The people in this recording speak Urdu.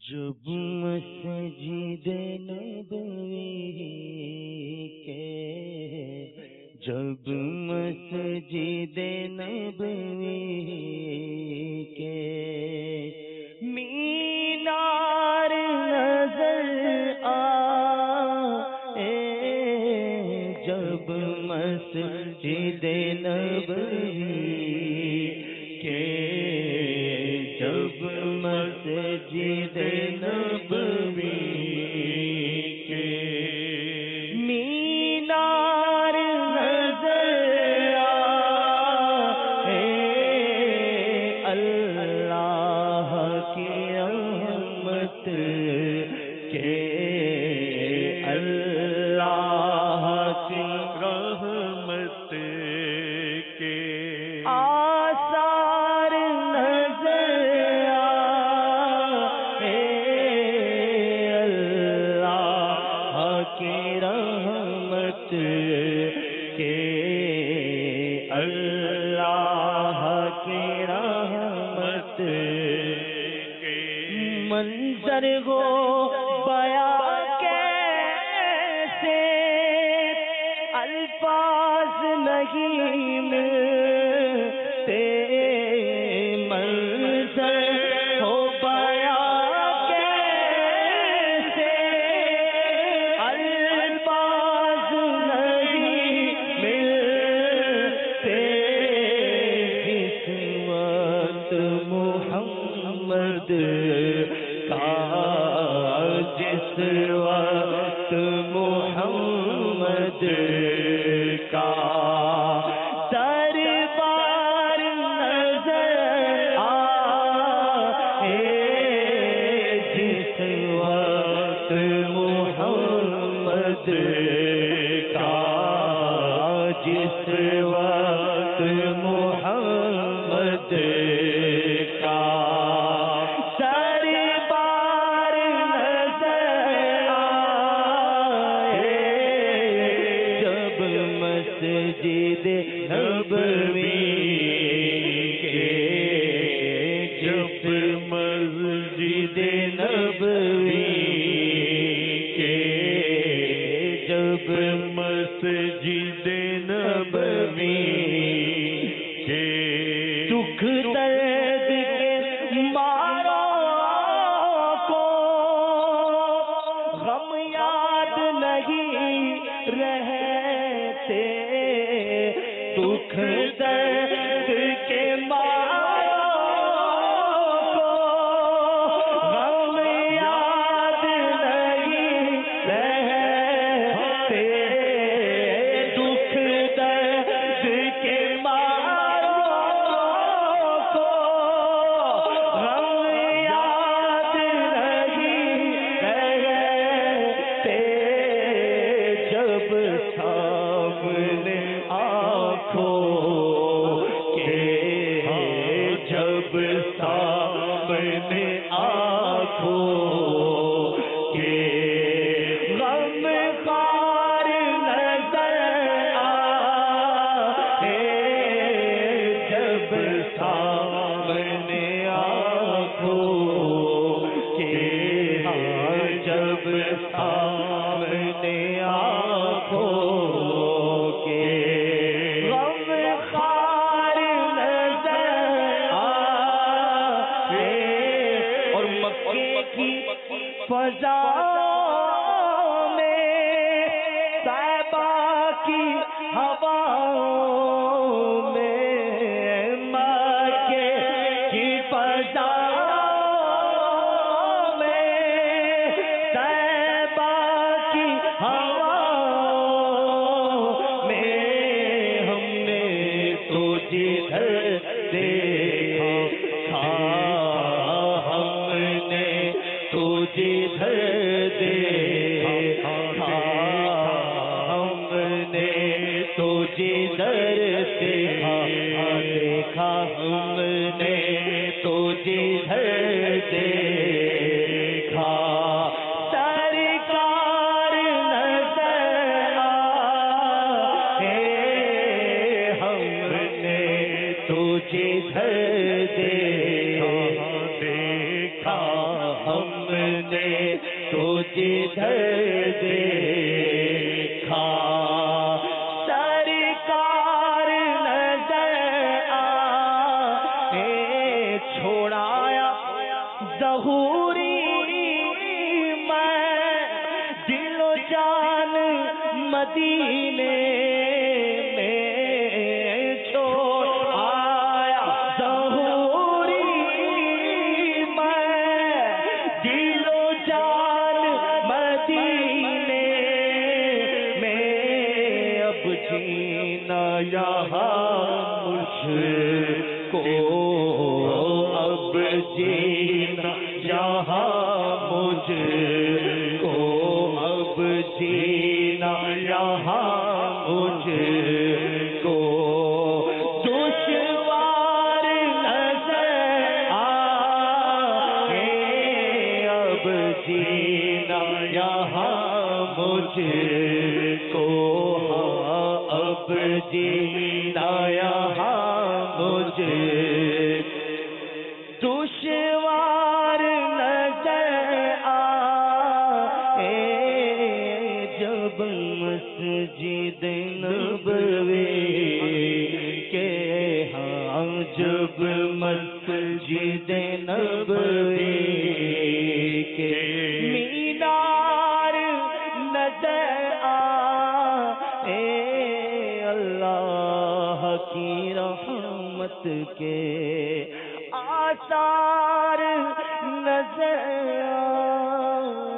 جب مسجد نبوی کے جب مسجد نبوی کے مینار نظر آئے، جب مسجد نبوی کے جب مسجد نبوی کے مینار نظر آئے، اللہ کی رحمت کے اللہ کی رحمت کے آثار نظر آئے، اللہ کی رحمت کے اللہ کی رحمت کے منظر ہو بیاں کیسے الفاظ نہیں ملتے، منظر ہو بیاں کیسے الفاظ نہیں ملتے، جس وقت محمد کا جس وقت محمد کا دربار نظر آئے، جس وقت محمد کا جس وقت محمد کا دربار نظر آئے، جب مسجد نبوی کے جب مسجد نبوی کے جب مسجد نبوی کے دکھ درد کے ماروں کو غم یاد نہیں رہتے، دکھ درد کے ماروں کو غم یاد نہیں رہتے، دکھ درد کے ماروں کو غم یاد نہیں رہتے، جب سامنے آنکھوں کے جب سامنے آنکھوں کے غم خار نظر آئے، جب سامنے آنکھوں کے جب سامنے آنکھوں کے غم خار نظر آئے، اور مکے کی فضا میں صحابہ کی ہواؤں میں مکے کی فضا میں صحابہ کی ہواؤں میں ہم نے تو جدھر دیکھا، ہم نے تو جدھر دیکھا، ہم نے تو جدھر دیکھا، ہم نے تو جدھر دیکھا، سرکار نظر آئے، ہم نے تو جدھر دیکھا، ہم ہم نے تو جدھر دیکھا سرکار نظر آئے چھوڑایا ظہوری میں دل و جان مدینے یہاں مجھ کو اب جینا یہاں مجھ کو اب جینا یہاں مجھ کو دشوار نظر آئے اب جینا یہاں مجھ کو اب جینا یہاں مجھ دشوار نظر آئے جب مسجد نبوی کے ہاں جب مسجد نبوی کے مینار نظر آئے اللہ کی رحمت کے آثار نظر آئے